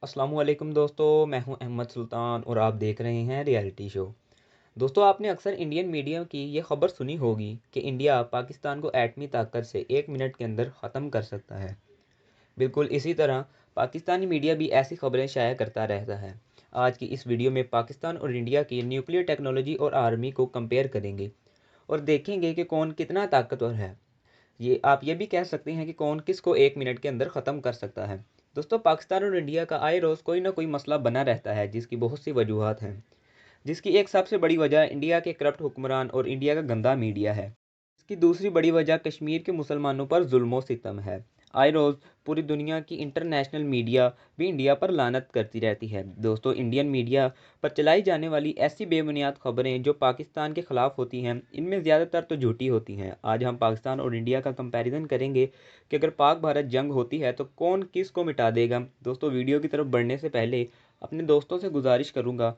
अस्सलामुअलैकुम दोस्तों, मैं हूं अहमद सुल्तान और आप देख रहे हैं रियलिटी शो। दोस्तों, आपने अक्सर इंडियन मीडिया की ये खबर सुनी होगी कि इंडिया पाकिस्तान को एटमी ताकत से 1 मिनट के अंदर ख़त्म कर सकता है। बिल्कुल इसी तरह पाकिस्तानी मीडिया भी ऐसी खबरें शाया करता रहता है। आज की इस वीडियो में पाकिस्तान और इंडिया की न्यूक्लियर टेक्नोलॉजी और आर्मी को कंपेयर करेंगे और देखेंगे कि कौन कितना ताकतवर है। ये आप ये भी कह सकते हैं कि कौन किसको 1 मिनट के अंदर ख़त्म कर सकता है। दोस्तों, पाकिस्तान और इंडिया का आए रोज़ कोई ना कोई मसला बना रहता है जिसकी बहुत सी वजूहत हैं। जिसकी एक सबसे बड़ी वजह इंडिया के करप्ट हुक्मरान और इंडिया का गंदा मीडिया है। इसकी दूसरी बड़ी वजह कश्मीर के मुसलमानों पर जुल्म सितम है। आए रोज़ पूरी दुनिया की इंटरनेशनल मीडिया भी इंडिया पर लानत करती रहती है। दोस्तों, इंडियन मीडिया पर चलाई जाने वाली ऐसी बेबुनियाद खबरें जो पाकिस्तान के ख़िलाफ़ होती हैं, इनमें ज़्यादातर तो झूठी होती हैं। आज हम पाकिस्तान और इंडिया का कंपैरिजन करेंगे कि अगर पाक भारत जंग होती है तो कौन किस को मिटा देगा। दोस्तों, वीडियो की तरफ बढ़ने से पहले अपने दोस्तों से गुजारिश करूँगा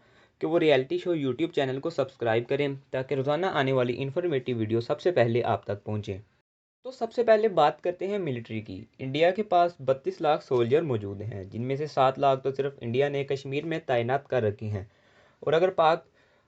कि वो रियलिटी शो यूट्यूब चैनल को सब्सक्राइब करें ताकि रोज़ाना आने वाली इन्फॉर्मेटिव वीडियो सबसे पहले आप तक पहुँचे। तो सबसे पहले बात करते हैं मिलिट्री की। इंडिया के पास 32 लाख सोल्जर मौजूद हैं, जिनमें से 7 लाख तो सिर्फ इंडिया ने कश्मीर में तैनात कर रखे हैं। और अगर पाक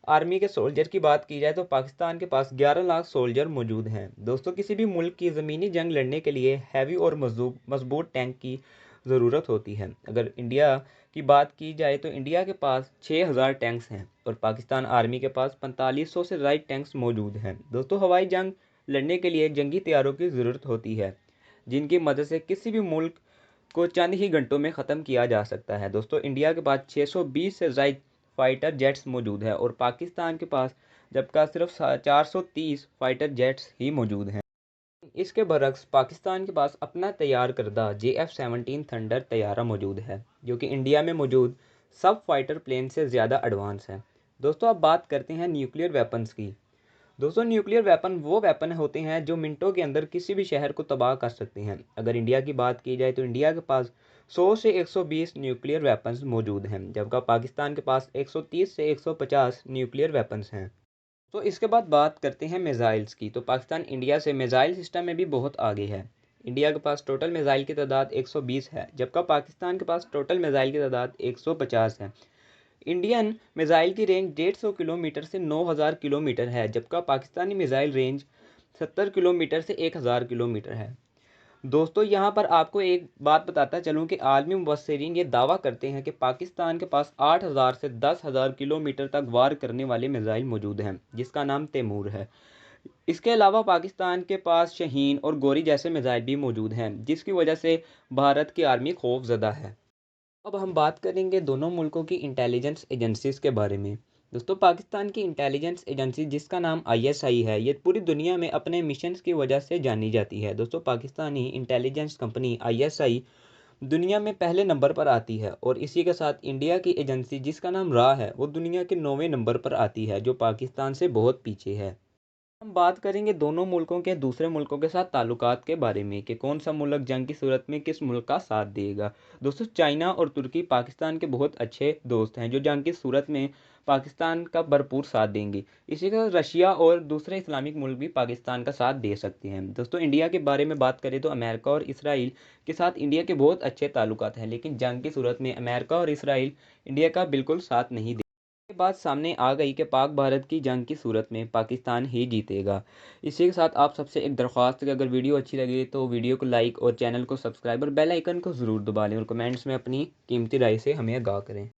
आर्मी के सोल्जर की बात की जाए तो पाकिस्तान के पास 11 लाख सोल्जर मौजूद हैं। दोस्तों, किसी भी मुल्क की ज़मीनी जंग लड़ने के लिए हैवी और मजबूत टैंक की ज़रूरत होती है। अगर इंडिया की बात की जाए तो इंडिया के पास 6000 टैंक्स हैं और पाकिस्तान आर्मी के पास 4500 से ज़ायद टैंक्स मौजूद हैं। दोस्तों, हवाई जंग लड़ने के लिए जंगी तैयारों की ज़रूरत होती है, जिनकी मदद से किसी भी मुल्क को चंद ही घंटों में ख़त्म किया जा सकता है। दोस्तों, इंडिया के पास 620 से ज़ायद फाइटर जेट्स मौजूद है और पाकिस्तान के पास जबकि सिर्फ 430 फाइटर जेट्स ही मौजूद हैं। इसके बरक्स पाकिस्तान के पास अपना तैयार करदा JF-17 थंडर तैयारा मौजूद है, जो कि इंडिया में मौजूद सब फाइटर प्लेन से ज़्यादा एडवांस है। दोस्तों, अब बात करते हैं न्यूक्लियर वेपन्स की। दोस्तों, न्यूक्लियर वेपन वो वेपन होते हैं जो मिनटों के अंदर किसी भी शहर को तबाह कर सकते हैं। अगर इंडिया की बात की जाए तो इंडिया के पास 100 से 120 न्यूक्लियर वेपन्स मौजूद हैं, जबकि पाकिस्तान के पास 130 से 150 न्यूक्लियर वेपन्स हैं। तो इसके बाद बात करते हैं मिज़ाइल्स की। तो पाकिस्तान इंडिया से मिज़ाइल सिस्टम में भी बहुत आगे है। इंडिया के पास टोटल मिज़ाइल की तादाद 120 है, जबकि पाकिस्तान के पास टोटल मिज़ाइल की तादाद 150 है। इंडियन मिसाइल की रेंज 150 किलोमीटर से 9000 किलोमीटर है, जबकि पाकिस्तानी मिसाइल रेंज 70 किलोमीटर से 1000 किलोमीटर है। दोस्तों, यहाँ पर आपको एक बात बताता चलूँ कि आलमी मुबस्सिरीन ये दावा करते हैं कि पाकिस्तान के पास 8000 से 10000 किलोमीटर तक वार करने वाले मिसाइल मौजूद हैं, जिसका नाम तैमूर है। इसके अलावा पाकिस्तान के पास शहीन और गोरी जैसे मिसाइल भी मौजूद हैं, जिसकी वजह से भारत की आर्मी खौफजदा है। अब हम बात करेंगे दोनों मुल्कों की इंटेलिजेंस एजेंसीज़ के बारे में। दोस्तों, पाकिस्तान की इंटेलिजेंस एजेंसी जिसका नाम ISI है, ये पूरी दुनिया में अपने मिशंस की वजह से जानी जाती है। दोस्तों, पाकिस्तानी इंटेलिजेंस कंपनी ISI दुनिया में पहले नंबर पर आती है और इसी के साथ इंडिया की एजेंसी जिसका नाम रा है, वो दुनिया के 9वें नंबर पर आती है, जो पाकिस्तान से बहुत पीछे है। हम बात करेंगे दोनों मुल्कों के दूसरे मुल्कों के साथ ताल्लुकात के बारे में कि कौन सा मुल्क जंग की सूरत में किस मुल्क का साथ देगा। दोस्तों, चाइना और तुर्की पाकिस्तान के बहुत अच्छे दोस्त हैं जो जंग की सूरत में पाकिस्तान का भरपूर साथ देंगे। इसी का रशिया और दूसरे इस्लामिक मुल्क भी पाकिस्तान का साथ दे सकते हैं। दोस्तों, इंडिया के बारे में बात करें तो अमेरिका और इसराइल के साथ इंडिया के बहुत अच्छे ताल्लुकात हैं, लेकिन जंग की सूरत में अमेरिका और इसराइल इंडिया का बिल्कुल साथ नहीं दे। ये बात सामने आ गई कि पाक भारत की जंग की सूरत में पाकिस्तान ही जीतेगा। इसी के साथ आप सबसे एक दरख्वास्त है कि अगर वीडियो अच्छी लगे तो वीडियो को लाइक और चैनल को सब्सक्राइब और बेल आइकन को ज़रूर दबा लें और कमेंट्स में अपनी कीमती राय से हमें आगाह करें।